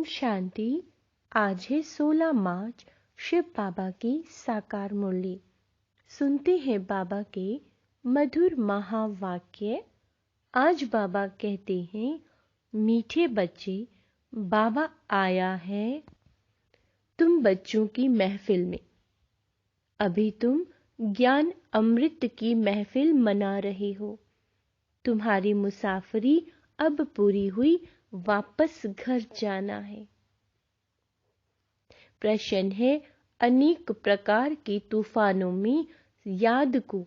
शांति। आज है 16 मार्च, शिव बाबा की साकार मुरली। सुनते हैं बाबा के मधुर महावाक्य। आज बाबा कहते हैं, मीठे बच्चे, बाबा आया है तुम बच्चों की महफिल में। अभी तुम ज्ञान अमृत की महफिल मना रहे हो। तुम्हारी मुसाफरी अब पूरी हुई, वापस घर जाना है। प्रश्न है, अनेक प्रकार के तूफानों में याद को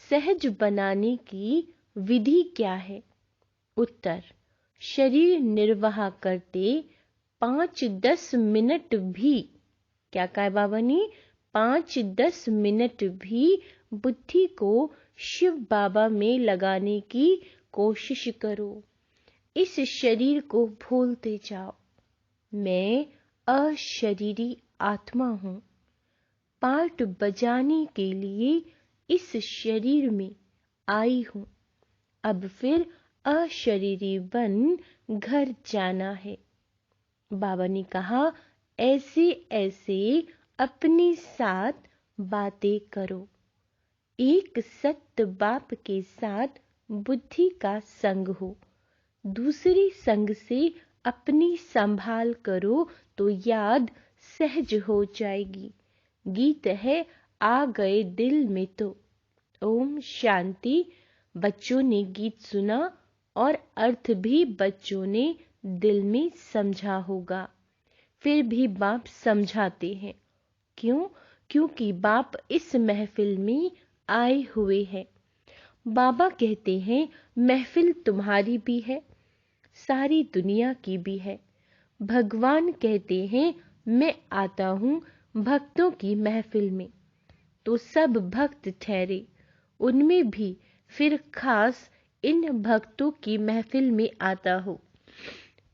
सहज बनाने की विधि क्या है? उत्तर, शरीर निर्वाह करते 5-10 मिनट भी, क्या कहा बाबा ने, 5-10 मिनट भी बुद्धि को शिव बाबा में लगाने की कोशिश करो। इस शरीर को भूलते जाओ। मैं अशरीरी आत्मा हूँ। पार्ट बजाने के लिए इस शरीर में आई हूँ। अब फिर अशरीरी बन घर जाना है। बाबा ने कहा, ऐसे ऐसे अपने साथ बातें करो। एक सत्य बाप के साथ बुद्धि का संग हो। दूसरी संग से अपनी संभाल करो तो याद सहज हो जाएगी। गीत है, आ गए दिल में तो। ओम शांति। बच्चों ने गीत सुना और अर्थ भी बच्चों ने दिल में समझा होगा। फिर भी बाप समझाते हैं। क्यों? क्योंकि बाप इस महफिल में आए हुए हैं। बाबा कहते हैं, महफिल तुम्हारी भी है, सारी दुनिया की भी है। भगवान कहते हैं, मैं आता हूँ भक्तों की महफिल में, तो सब भक्त ठहरे। उनमें भी फिर खास इन भक्तों की महफिल में आता हो।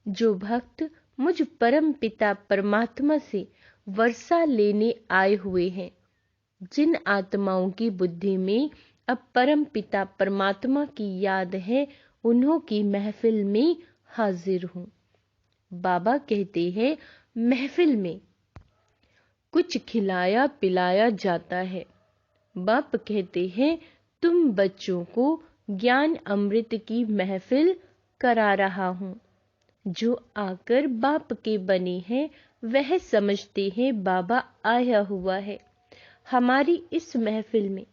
जो भक्त मुझ परम पिता परमात्मा से वर्षा लेने आए हुए हैं। जिन आत्माओं की बुद्धि में अब परम पिता परमात्मा की याद है, उन्हों की महफिल में हाजिर हूँ। बाबा कहते हैं, महफिल में कुछ खिलाया पिलाया जाता है। बाप कहते हैं, तुम बच्चों को ज्ञान अमृत की महफिल करा रहा हूँ। जो आकर बाप के बने हैं, वह समझते हैं बाबा आया हुआ है हमारी इस महफिल में।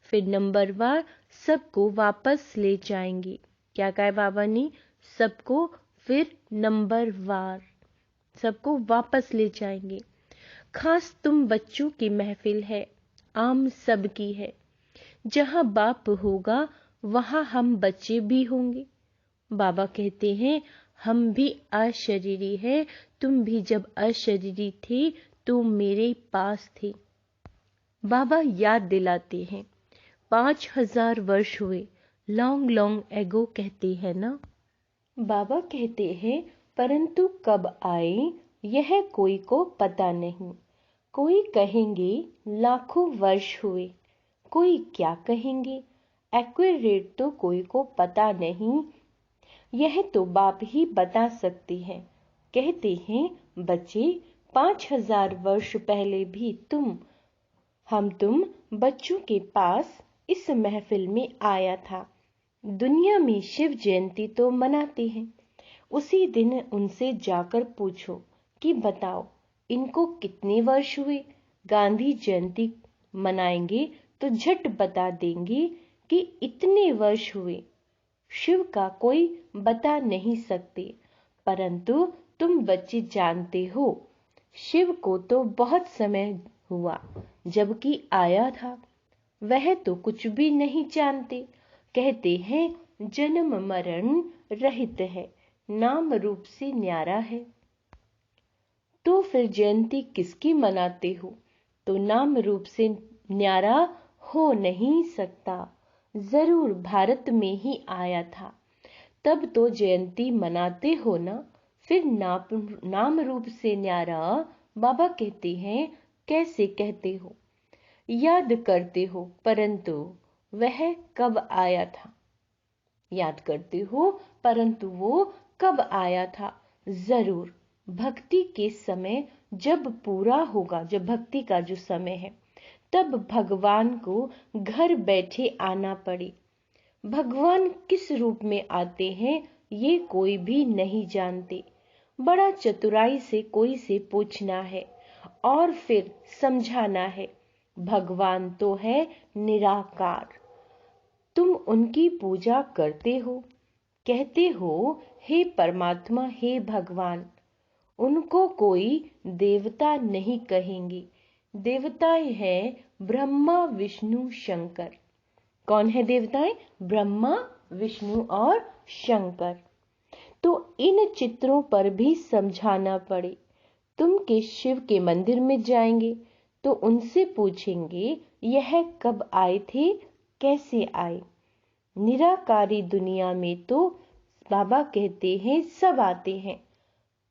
फिर नंबरवार सबको वापस ले जाएंगे। क्या कहा बाबा ने? सबको फिर नंबरवार सबको वापस ले जाएंगे। खास तुम बच्चों की महफिल है, आम सबकी है। जहां बाप होगा वहां हम बच्चे भी होंगे। बाबा कहते हैं, हम भी अशरीरी है। तुम भी जब अशरीरी थे तो मेरे पास थे। बाबा याद दिलाते हैं, 5000 वर्ष हुए, लॉन्ग लॉन्ग एगो कहते हैं ना। बाबा कहते हैं, परंतु कब आए यह कोई को पता नहीं। कोई कहेंगे लाखों वर्ष हुए, कोई क्या कहेंगे एक्यूरेट तो कोई को पता नहीं। यह तो बाप ही बता सकते हैं। कहते हैं, बच्चे 5000 वर्ष पहले भी तुम बच्चों के पास इस महफिल में आया था। दुनिया में शिव जयंती तो मनाते हैं। उसी दिन उनसे जाकर पूछो कि बताओ इनको कितने वर्ष हुए। गांधी जयंती मनाएंगे तो झट बता देंगे कि इतने वर्ष हुए। शिव का कोई बता नहीं सकते, परंतु तुम बच्चे जानते हो शिव को तो बहुत समय हुआ जबकि आया था। वह तो कुछ भी नहीं जानते। कहते हैं, जन्म मरण रहित है, नाम रूप से न्यारा है। तो फिर जयंती किसकी मनाते हो? तो नाम रूप से न्यारा हो नहीं सकता। जरूर भारत में ही आया था, तब तो जयंती मनाते हो ना। फिर नाम रूप से न्यारा बाबा कहते हैं, कैसे कहते हो? याद करते हो, परंतु वह कब आया था? याद करते हो, परंतु वो कब आया था? जरूर भक्ति के समय जब पूरा होगा, जब भक्ति का जो समय है, तब भगवान को घर बैठे आना पड़े। भगवान किस रूप में आते हैं ये कोई भी नहीं जानते। बड़ा चतुराई से कोई से पूछना है और फिर समझाना है। भगवान तो है निराकार, तुम उनकी पूजा करते हो, कहते हो हे परमात्मा, हे भगवान। उनको कोई देवता नहीं कहेंगे। देवताएं हैं ब्रह्मा, विष्णु, शंकर। कौन है देवताएं? ब्रह्मा, विष्णु और शंकर। तो इन चित्रों पर भी समझाना पड़े। तुम के शिव के मंदिर में जाएंगे तो उनसे पूछेंगे यह कब आए थे, कैसे आए। निराकारी दुनिया में तो बाबा कहते हैं सब आते हैं।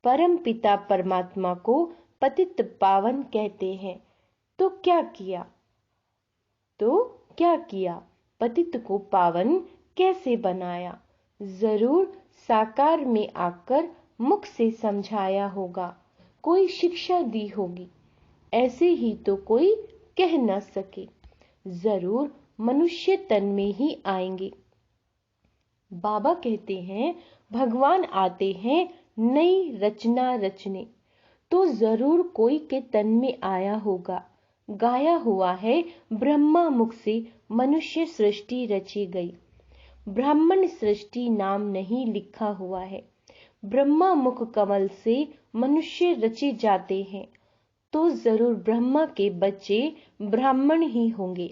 परम पिता परमात्मा को पतित पावन कहते हैं। तो क्या किया? पतित को पावन कैसे बनाया? जरूर साकार में आकर मुख से समझाया होगा, कोई शिक्षा दी होगी। ऐसे ही तो कोई कह न सके। जरूर मनुष्य तन में ही आएंगे। बाबा कहते हैं भगवान आते हैं नई रचना रचने, तो जरूर कोई के तन में आया होगा। गाया हुआ है ब्रह्मा मुख से मनुष्य सृष्टि रची गई। ब्राह्मण सृष्टि नाम नहीं लिखा हुआ है। ब्रह्मा मुख कमल से मनुष्य रचे जाते हैं, तो जरूर ब्रह्मा के बच्चे ब्राह्मण ही होंगे।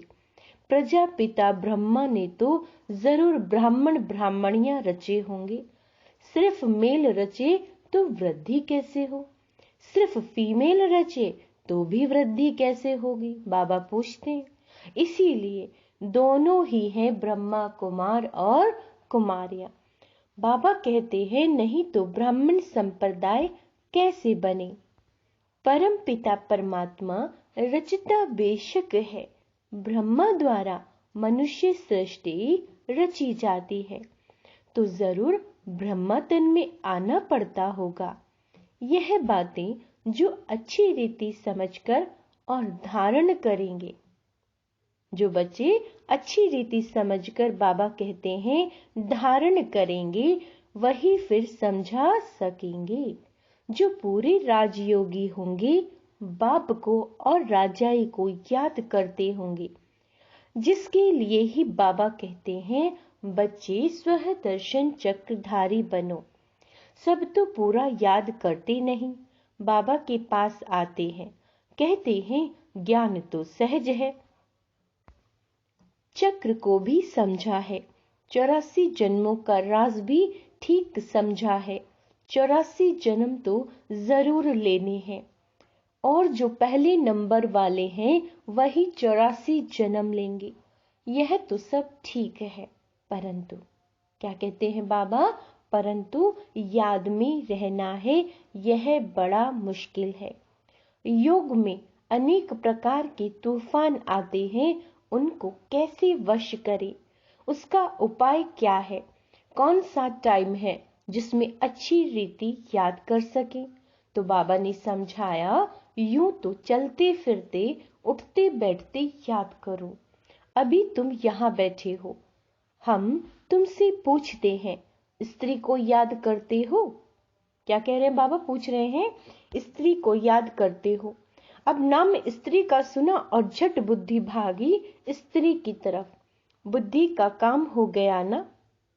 प्रजापिता ब्रह्मा ने तो जरूर ब्राह्मण ब्राह्मणियां रचे होंगे। सिर्फ मेल रचे तो वृद्धि कैसे हो? सिर्फ फीमेल रचे तो भी वृद्धि कैसे होगी? बाबा पूछते हैं। इसीलिए दोनों ही हैं ब्रह्मा कुमार और कुमारियां। बाबा कहते हैं नहीं तो ब्राह्मण संप्रदाय कैसे बने? परम पिता परमात्मा रचता बेशक है, ब्रह्मा द्वारा मनुष्य सृष्टि रची जाती है, तो जरूर ब्रह्मा तन में आना पड़ता होगा। यह बातें जो अच्छी रीति समझकर और धारण करेंगे, जो बच्चे अच्छी रीति समझकर बाबा कहते हैं धारण करेंगे, वही फिर समझा सकेंगे। जो पूरे राजयोगी होंगे, बाप को और राजाई को याद करते होंगे, जिसके लिए ही बाबा कहते हैं बच्चे स्वह दर्शन चक्रधारी बनो। सब तो पूरा याद करते नहीं, बाबा के पास आते हैं, कहते हैं ज्ञान तो सहज है। चक्र को भी समझा है, 84 जन्मों का राज भी ठीक समझा है। 84 जन्म तो जरूर लेने हैं, और जो पहले नंबर वाले हैं वही 84 जन्म लेंगे। यह तो सब ठीक है, परंतु क्या कहते हैं बाबा? परंतु याद में रहना है, यह बड़ा मुश्किल है। योग में अनेक प्रकार के तूफान आते हैं, उनको कैसे वश करें? उसका उपाय क्या है? कौन सा टाइम है जिसमें अच्छी रीति याद कर सके? तो बाबा ने समझाया यूं तो चलते फिरते उठते बैठते याद करो। अभी तुम यहाँ बैठे हो, हम तुमसे पूछते हैं स्त्री को याद करते हो? क्या कह रहे हैं बाबा? पूछ रहे हैं स्त्री को याद करते हो? अब नाम स्त्री का सुना और झट बुद्धि भागी स्त्री की तरफ। बुद्धि का काम हो गया ना?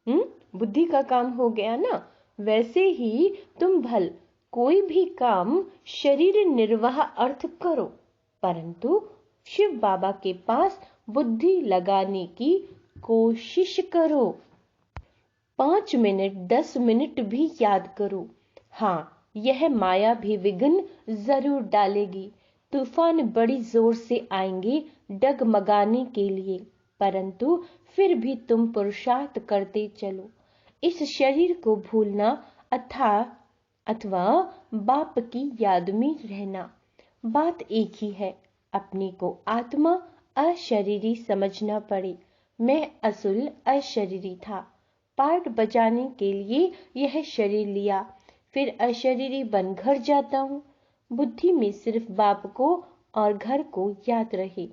बुद्धि का काम हो गया ना? वैसे ही तुम भल कोई भी काम शरीर निर्वाह अर्थ करो, परंतु शिव बाबा के पास बुद्धि लगाने की कोशिश करो। 5 मिनट 10 मिनट भी याद करो। हाँ, यह माया भी विघ्न जरूर डालेगी। तूफान बड़ी जोर से आएंगे डगमगाने के लिए, परंतु फिर भी तुम पुरुषार्थ करते चलो। इस शरीर को भूलना अथवा बाप की याद में रहना, बात एक ही है। अपने को आत्मा अशरीरी समझना पड़े। मैं असुल अशरीरी था, पार्ट बजाने के लिए यह शरीर लिया, फिर अशरीरी बन घर जाता हूँ। बुद्धि में सिर्फ बाप को और घर को याद रहे।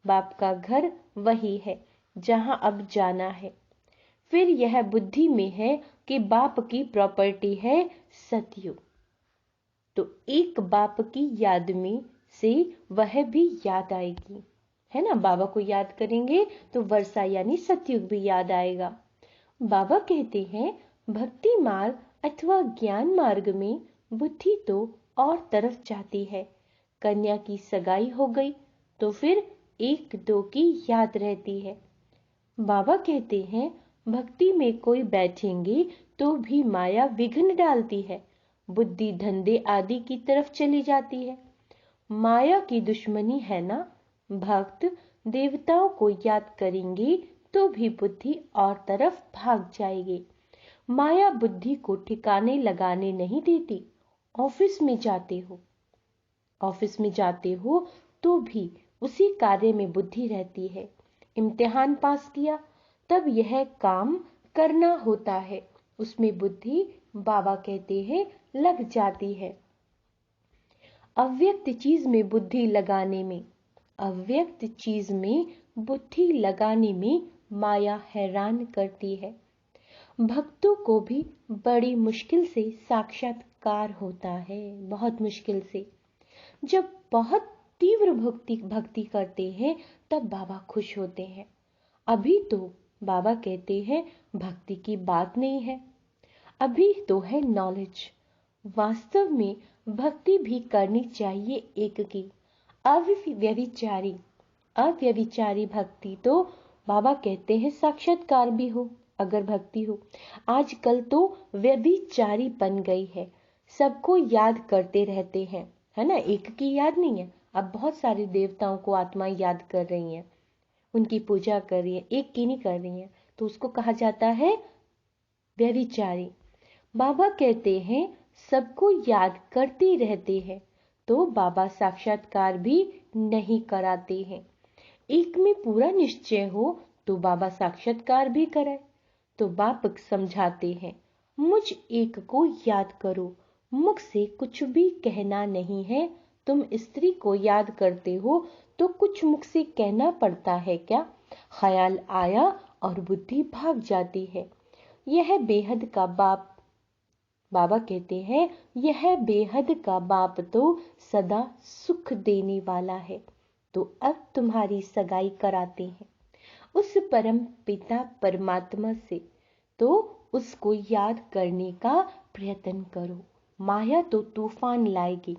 बाप का घर वही है जहाँ अब जाना है। फिर यह बुद्धि में है कि बाप की प्रॉपर्टी है सतयुग। तो एक बाप की याद में से वह भी याद आएगी, है ना। बाबा को याद करेंगे तो वर्षा यानी सतयुग भी याद आएगा। बाबा कहते हैं भक्ति मार्ग अथवा ज्ञान मार्ग में बुद्धि तो और तरफ जाती है। कन्या की सगाई हो गई तो फिर एक दो की याद रहती है। बाबा कहते हैं भक्ति में कोई बैठेंगे तो भी माया विघ्न डालती है। बुद्धि धंधे आदि की तरफ चली जाती है। माया की दुश्मनी है ना। भक्त देवताओं को याद करेंगे तो भी बुद्धि और तरफ भाग जाएगी। माया बुद्धि को ठिकाने लगाने नहीं देती। ऑफिस में जाते हो तो भी उसी कार्य में बुद्धि रहती है। इम्तिहान पास किया तब यह काम करना होता है, उसमें बुद्धि बाबा कहते हैं लग जाती है। अव्यक्त चीज में बुद्धि लगाने में माया हैरान करती है। भक्तों को भी बड़ी मुश्किल से साक्षात्कार होता है, बहुत मुश्किल से। जब बहुत तीव्र भक्ति करते हैं तब बाबा खुश होते हैं। अभी तो बाबा कहते हैं भक्ति की बात नहीं है, अभी तो है नॉलेज। वास्तव में भक्ति भी करनी चाहिए एक की, अव्यभिचारी भक्ति। तो बाबा कहते हैं साक्षात्कार भी हो अगर भक्ति हो। आजकल तो व्यभिचारी बन गई है, सबको याद करते रहते हैं, है ना। एक की याद नहीं है, अब बहुत सारे देवताओं को आत्माएं याद कर रही हैं, उनकी पूजा कर रही है, एक की नहीं कर रही है, तो उसको कहा जाता है व्यभिचारी। बाबा कहते हैं सबको याद करते रहते हैं तो बाबा साक्षात्कार भी नहीं कराते हैं। एक में पूरा निश्चय हो तो बाबा साक्षात्कार भी कराए। तो बाप समझाते हैं मुझ एक को याद करो, मुख से कुछ भी कहना नहीं है। तुम स्त्री को याद करते हो तो कुछ मुख से कहना पड़ता है क्या। ख्याल आया और बुद्धि भाग जाती है। यह बेहद का बाप, बाबा कहते हैं यह बेहद का बाप तो सदा सुख देने वाला है। तो अब तुम्हारी सगाई कराते हैं उस परम पिता परमात्मा से, तो उसको याद करने का प्रयत्न करो। माया तो तूफान लाएगी,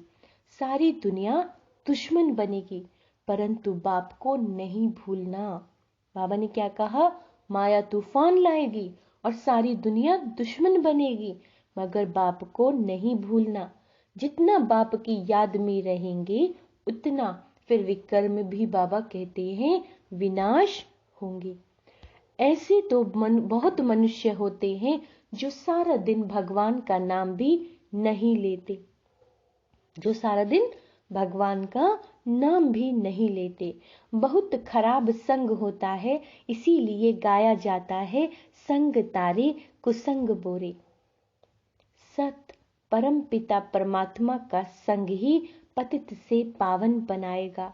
सारी दुनिया दुश्मन बनेगी, परंतु बाप को नहीं भूलना। बाबा ने क्या कहा, माया तूफान लाएगी और सारी दुनिया दुश्मन बनेगी, मगर बाप को नहीं भूलना। जितना बाप की याद में रहेंगे उतना फिर विकर्म भी बाबा कहते हैं विनाश होंगे। ऐसे तो बहुत मनुष्य होते हैं जो सारा दिन भगवान का नाम भी नहीं लेते, बहुत खराब संग होता है, इसीलिए गाया जाता है संग तारे कुसंग बोरे। सत परम पिता परमात्मा का संग ही पतित से पावन बनाएगा।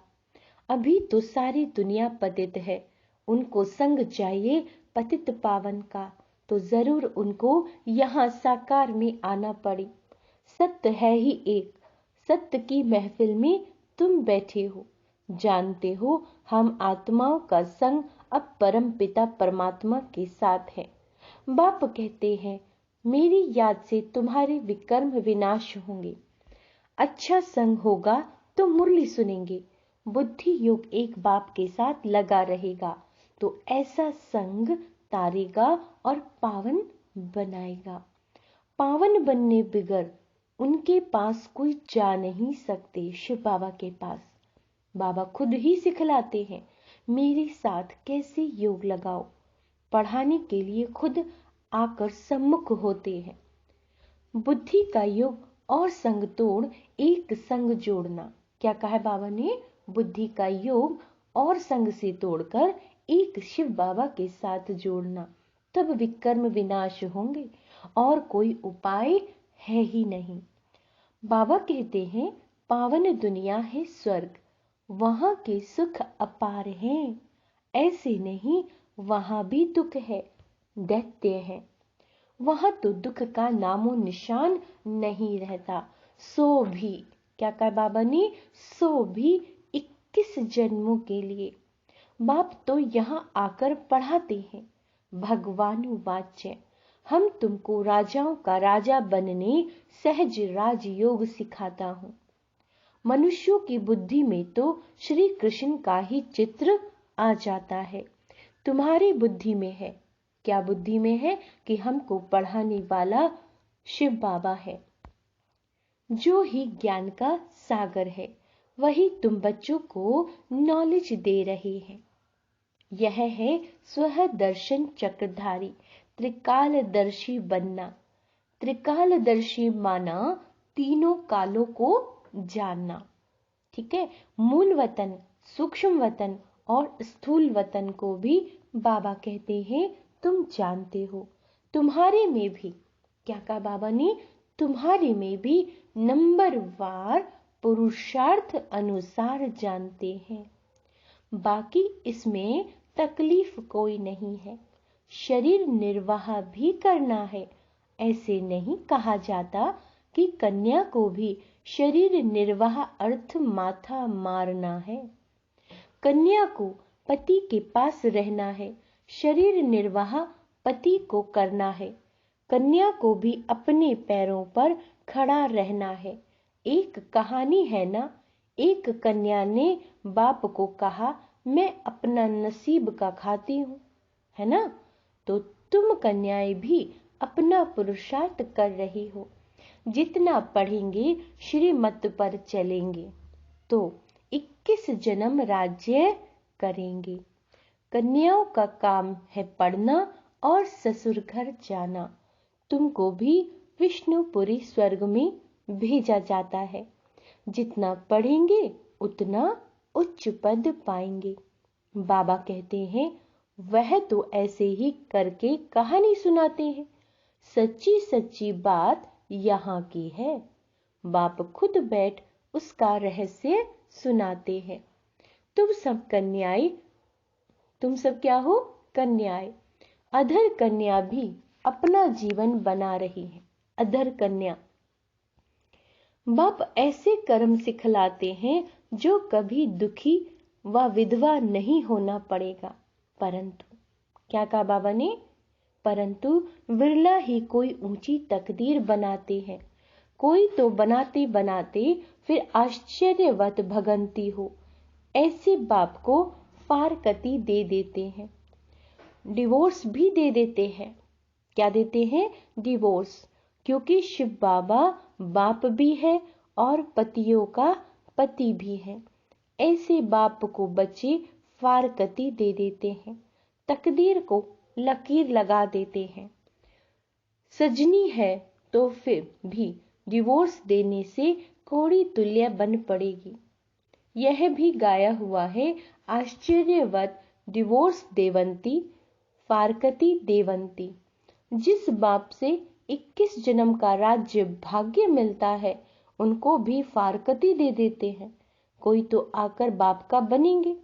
अभी तो सारी दुनिया पतित है, उनको संग चाहिए पतित पावन का, तो जरूर उनको यहाँ साकार में आना पड़े। सत्य है ही एक, सत्य की महफिल में तुम बैठे हो, जानते हो हम आत्माओं का संग अब परम पिता परमात्मा के साथ है। बाप कहते हैं मेरी याद से तुम्हारे विकर्म विनाश होंगे। अच्छा संग होगा तो मुरली सुनेंगे, बुद्धि योग एक बाप के साथ लगा रहेगा, तो ऐसा संग तारेगा और पावन बनाएगा। पावन बनने बिगर उनके पास कोई जा नहीं सकते, शिव बाबा के पास। बाबा खुद ही सिखलाते हैं मेरे साथ कैसे योग लगाओ, पढ़ाने के लिए खुद आकर सम्मुख होते हैं। बुद्धि का योग और संग तोड़ एक संग जोड़ना। क्या कहा है बाबा ने, बुद्धि का योग और संग से तोड़कर एक शिव बाबा के साथ जोड़ना, तब विकर्म विनाश होंगे और कोई उपाय है ही नहीं। बाबा कहते हैं पावन दुनिया है स्वर्ग, वहां के सुख अपार हैं। ऐसे नहीं, वहां भी दुख है, दैत्य है। वहां तो दुख का नामो निशान नहीं रहता। सो भी, क्या कहा बाबा ने, सो भी 21 जन्मों के लिए। बाप तो यहाँ आकर पढ़ाते हैं भगवानुवाच्य, हम तुमको राजाओं का राजा बनने सहज राजयोग सिखाता हूँ। मनुष्यों की बुद्धि में तो श्री कृष्ण का ही चित्र आ जाता है। तुम्हारी बुद्धि में है, क्या बुद्धि में है कि हमको पढ़ाने वाला शिव बाबा है, जो ही ज्ञान का सागर है। वही तुम बच्चों को नॉलेज दे रहे हैं। यह है स्व दर्शन चक्रधारी, त्रिकालदर्शी बनना। त्रिकालदर्शी माना तीनों कालों को जानना। ठीक है, मूल वतन, सूक्ष्म वतन और स्थूल वतन को भी बाबा कहते हैं तुम जानते हो। तुम्हारे में भी, क्या कहा बाबा ने, तुम्हारे में भी नंबरवार पुरुषार्थ अनुसार जानते हैं। बाकी इसमें तकलीफ कोई नहीं है। शरीर निर्वाह भी करना है। ऐसे नहीं कहा जाता कि कन्या को भी शरीर निर्वाह अर्थ माथा मारना है। कन्या को पति के पास रहना है, शरीर निर्वाह पति को करना है। कन्या को भी अपने पैरों पर खड़ा रहना है। एक कहानी है ना, एक कन्या ने बाप को कहा मैं अपना नसीब का खाती हूँ, है ना। तो तुम कन्याएं भी अपना पुरुषार्थ कर रही हो। जितना पढ़ेंगे श्रीमत पर चलेंगे तो 21 जन्म राज्य करेंगे। कन्याओं का काम है पढ़ना और ससुर घर जाना। तुमको भी विष्णुपुरी स्वर्ग में भेजा जाता है। जितना पढ़ेंगे उतना उच्च पद पाएंगे। बाबा कहते हैं वह तो ऐसे ही करके कहानी सुनाते हैं। सच्ची सच्ची बात यहाँ की है। बाप खुद बैठ उसका रहस्य सुनाते हैं। तुम सब कन्याएं, तुम सब क्या हो, कन्याएं। अधर कन्या भी अपना जीवन बना रही है। अधर कन्या, बाप ऐसे कर्म सिखलाते हैं जो कभी दुखी व विधवा नहीं होना पड़ेगा। परंतु, क्या कहा बाबा ने, परंतु विरला ही कोई ऊंची तकदीर बनाते हैं। कोई तो बनाते बनाते फिर आश्चर्यवत भगंती हो। ऐसे बाप को फारकती दे देते हैं, डिवोर्स भी दे देते हैं। क्या देते हैं, डिवोर्स। क्योंकि शिव बाबा बाप भी है और पतियों का पति भी है। ऐसे बाप को बच्चे फारकती दे देते हैं, तकदीर को लकीर लगा देते हैं। सजनी है तो फिर भी डिवोर्स देने से कोड़ी तुल्य बन पड़ेगी। यह भी गाया हुआ है, आश्चर्यवत डिवोर्स देवंती फारकती देवंती। जिस बाप से 21 जन्म का राज्य भाग्य मिलता है उनको भी फारकती दे देते हैं। कोई तो आकर बाप का बनेंगे।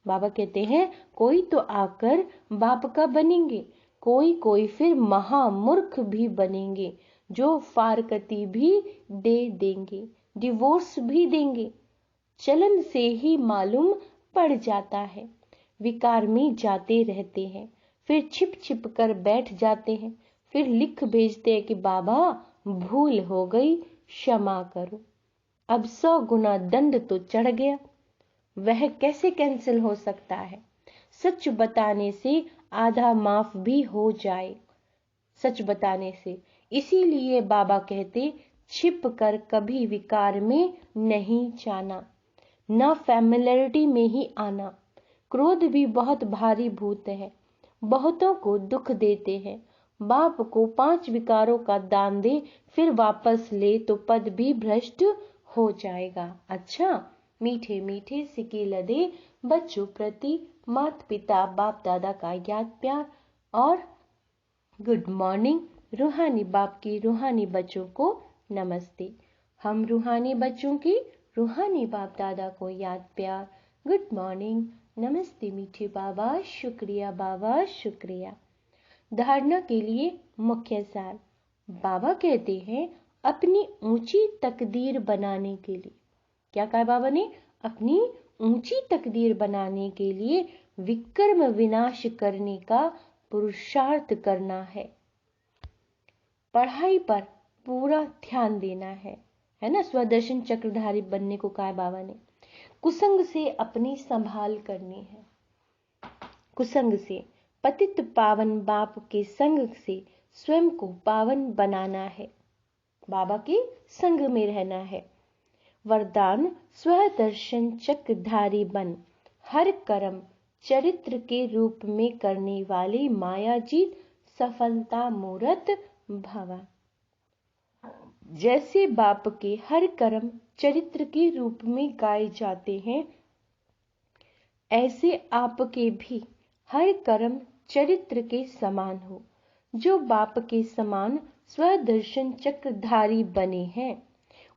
बाबा कहते हैं कोई तो आकर बाप का बनेंगे, कोई कोई फिर महामूर्ख भी बनेंगे जो फारकती भी दे देंगे, डिवोर्स भी देंगे। चलन से ही मालूम पड़ जाता है। विकार में जाते रहते हैं, फिर छिप छिप कर बैठ जाते हैं, फिर लिख भेजते हैं कि बाबा भूल हो गई, क्षमा करो। अब 100 गुना दंड तो चढ़ गया, वह कैसे कैंसिल हो सकता है। सच बताने से आधा माफ भी हो जाए, सच बताने से। इसीलिए बाबा कहते छिप कर कभी विकार में नहीं जाना, ना फैमिलियरिटी में ही आना। क्रोध भी बहुत भारी भूत है, बहुतों को दुख देते हैं। बाप को 5 विकारों का दान दे फिर वापस ले तो पद भी भ्रष्ट हो जाएगा। अच्छा, मीठे मीठे सिक्के लदे बच्चों प्रति माता पिता बाप दादा का याद प्यार और गुड मॉर्निंग, रूहानी बाप के रूहानी बच्चों को नमस्ते। हम रूहानी बच्चों के रूहानी बाप दादा को याद प्यार गुड मॉर्निंग, नमस्ते मीठे बाबा, शुक्रिया बाबा, शुक्रिया। धारणा के लिए मुख्य सार। बाबा कहते हैं अपनी ऊंची तकदीर बनाने के लिए, क्या कहा बाबा ने? अपनी ऊंची तकदीर बनाने के लिए विक्रम विनाश करने का पुरुषार्थ करना है। पढ़ाई पर पूरा ध्यान देना है ना। स्वदर्शन चक्रधारी बनने को कहा बाबा ने। कुसंग से अपनी संभाल करनी है। कुसंग से पतित पावन बाप के संग से स्वयं को पावन बनाना है। बाबा के संग में रहना है। वरदान स्वदर्शन चक्रधारी बन, हर कर्म चरित्र के रूप में करने वाले मायाजीत सफलता मूर्त भव। जैसे बाप के हर कर्म चरित्र के रूप में गाए जाते हैं, ऐसे आपके भी हर कर्म चरित्र के समान हो। जो बाप के समान स्वदर्शन चक्रधारी बने हैं,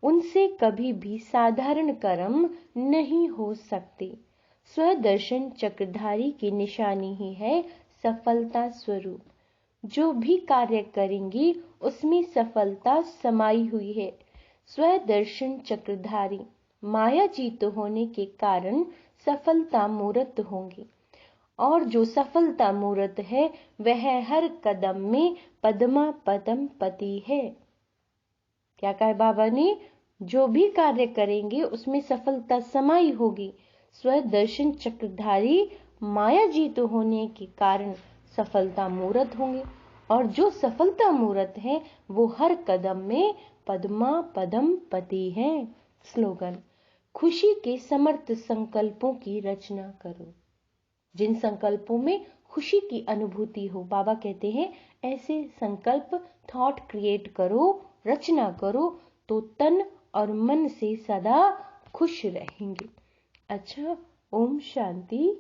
उनसे कभी भी साधारण कर्म नहीं हो सकते। स्वदर्शन चक्रधारी की निशानी ही है सफलता स्वरूप। जो भी कार्य करेंगे उसमें सफलता समाई हुई है। स्वदर्शन चक्रधारी मायाजीत होने के कारण सफलता मूर्त होंगे, और जो सफलता मूर्त है वह हर कदम में पद्मा पदम पति है। क्या कहा बाबा ने? जो भी कार्य करेंगे उसमें सफलता समाई होगी। स्वदर्शन चक्रधारी मायाजीत होने के कारण सफलता मूर्त होंगे, और जो सफलता मूर्त है वो हर कदम में पद्मा पदम पति है। स्लोगन। खुशी के समर्थ संकल्पों की रचना करो। जिन संकल्पों में खुशी की अनुभूति हो, बाबा कहते हैं ऐसे संकल्प थॉट क्रिएट करो, रचना करो, तो तन और मन से सदा खुश रहेंगे। अच्छा, ओम शांति।